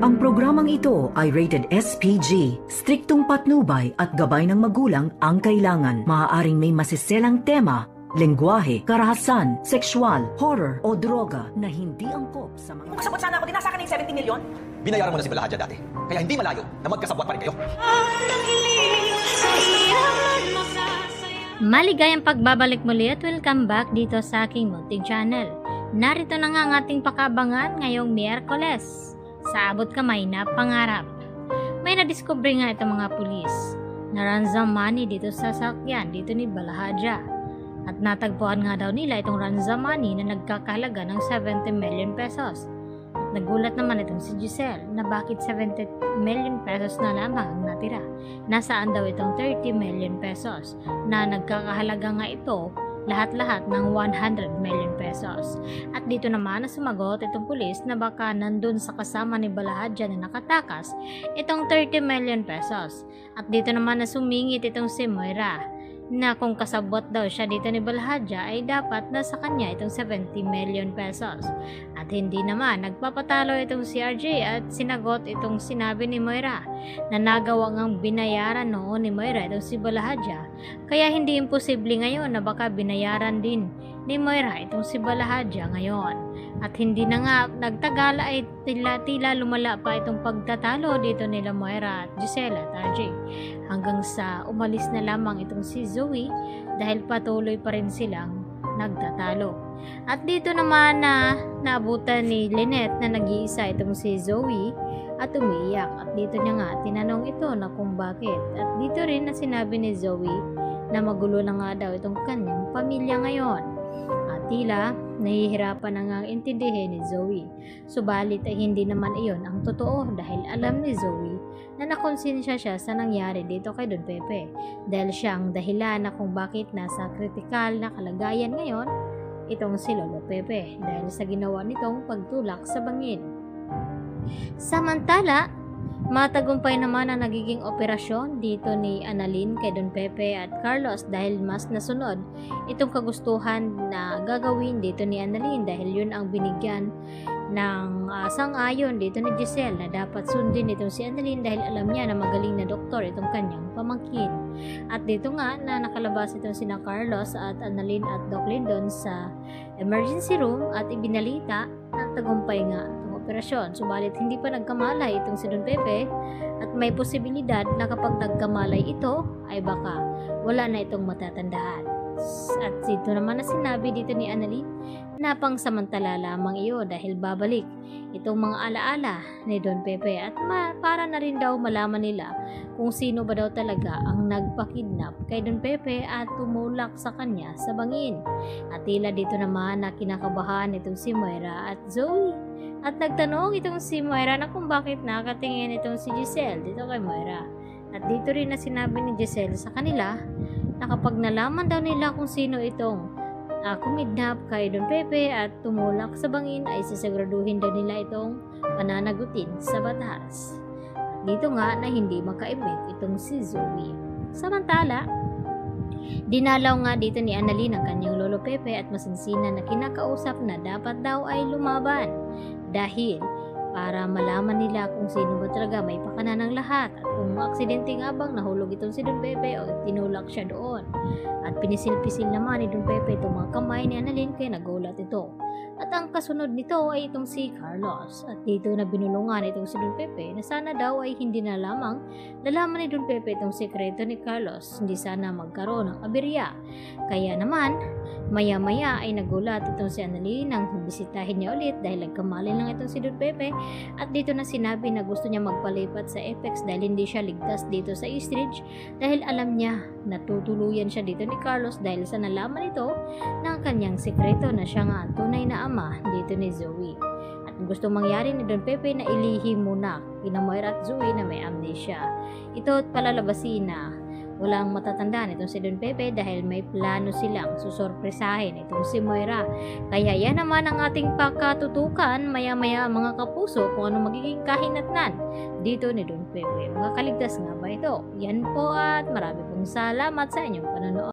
Ang programang ito ay rated SPG. Striktong patnubay at gabay ng magulang ang kailangan. Maaaring may masiselang tema, lengguwahe, karahasan, sexual, horror o droga na hindi angkop sa mga... Kasabot sana ako, dinasa ka ng 70 million. Binayaran mo na si Balahadja dati. Kaya hindi malayo na magkasabwat pa rin kayo. Maligayang pagbabalik muli at welcome back dito sa aking munting channel. Narito na nga ang ating pakabangan ngayong Miyerkules. Sa abot kamay na pangarap. May nadiskubre nga itong mga pulis na ransom money dito sa sasakyan dito ni Balahadja. At natagpuan nga daw nila itong ransom money na nagkakahalaga ng 70 million pesos. At nagulat naman itong si Giselle na bakit 70 million pesos na lamang ang natira. Nasaan daw itong 30 million pesos na nagkakahalaga nga ito lahat-lahat ng 100 million pesos. At dito naman na sumagot itong pulis na baka nandun sa kasama ni Balahadja na nakatakas itong 30 million pesos. At dito naman na sumingit itong si Moira na kung kasabot daw siya dito ni Balahadja ay dapat nasa kanya itong 70 million pesos. At hindi naman nagpapatalo itong si RJ at sinagot itong sinabi ni Moira na nagawa ngang binayaran noon ni Moira itong si Balahadja. Kaya hindi imposible ngayon na baka binayaran din ni Moira itong si Balahadja ngayon. At hindi na nga nagtagal ay tila lumala pa itong pagtatalo dito nila Moira at Giselle at RJ. Hanggang sa umalis na lamang itong si Zoe dahil patuloy pa rin silang nagtatalo. At dito naman na naabutan ni Lynette na nag-iisa itong si Zoe at umiiyak. At dito niya nga tinanong ito na kung bakit. At dito rin na sinabi ni Zoe na magulo na nga daw itong kanyang pamilya ngayon. At tila nahihirapan na nga intindihin ni Zoe. Subalit ay hindi naman iyon ang totoo dahil alam ni Zoe na nakonsensya siya sa nangyari dito kay Don Pepe dahil siya ang dahilan na kung bakit nasa kritikal na kalagayan ngayon itong si Lolo Pepe dahil sa ginawa nitong pagtulak sa bangin. Samantala, matagumpay naman ang nagiging operasyon dito ni Annalyn kay Don Pepe at Carlos dahil mas nasunod itong kagustuhan na gagawin dito ni Annalyn dahil yun ang binigyan ng sang-ayon dito ni Giselle na dapat sundin itong si Annalyn dahil alam niya na magaling na doktor itong kanyang pamangkin. At dito nga na nakalabas itong sina Carlos at Annalyn at Doc Lyndon sa emergency room at ibinalita na tagumpay nga operasyon. Subalit hindi pa nagkamalay itong si Don Pepe at may posibilidad na kapag nagkamalay ito ay baka wala na itong matatandaan. At dito naman na sinabi dito ni Annalyn na pangsamantala lamang iyo dahil babalik itong mga alaala ni Don Pepe at para na rin daw malaman nila kung sino ba daw talaga ang nagpakidnap kay Don Pepe at tumulak sa kanya sa bangin. At tila dito naman na kinakabahan itong si Moira at Zoe. At nagtanong itong si Moira na kung bakit nakatingin itong si Giselle dito kay Moira. At dito rin na sinabi ni Giselle sa kanila na kapag nalaman daw nila kung sino itong kumidnap kay Don Pepe at tumulak sa bangin ay sisiguraduhin daw nila itong pananagutin sa batas. At dito nga na hindi makaimik itong si Zoe. Samantala, dinalaw nga dito ni Annalyn ang kanyang Lolo Pepe at masinsinan na kinakausap na dapat daw ay lumaban dahil para malaman nila kung sino ba talaga may pakana ng lahat at kung aksidente nga bang nahulog itong si Don Pepe o tinulak siya doon. At pinisil-pisil naman ni Don Pepe itong mga kamay ni Annalyn kaya nagulat ito. At ang kasunod nito ay itong si Carlos. At dito na binulungan itong si Don Pepe na sana daw ay hindi na lamang nalaman ni Don Pepe itong sekreto ni Carlos. Hindi sana magkaroon ng aberya. Kaya naman, maya-maya ay nagulat itong si Annalyn nang bisitahin niya ulit dahil nagkamali lang itong si Don Pepe. At dito na sinabi na gusto niya magpalipat sa Apex dahil hindi siya ligtas dito sa Eastridge dahil alam niya na tutuluyan siya dito ni Carlos dahil sa nalaman ito ng kanyang sekreto na siya nga ang tunay na ama dito ni Zoe. At gusto mangyari ni Don Pepe na ilihim muna kina Moira at Zoe na may amnesia. Ito at palalabasin na walang matatandaan itong si Don Pepe dahil may plano silang susorpresahin itong si Moira. Kaya yan naman ang ating pakatutukan maya-maya mga kapuso kung ano magiging kahinatnan dito ni Don Pepe. Mga kaligtas nga ba ito? Yan po at marami pong salamat sa inyong panonood.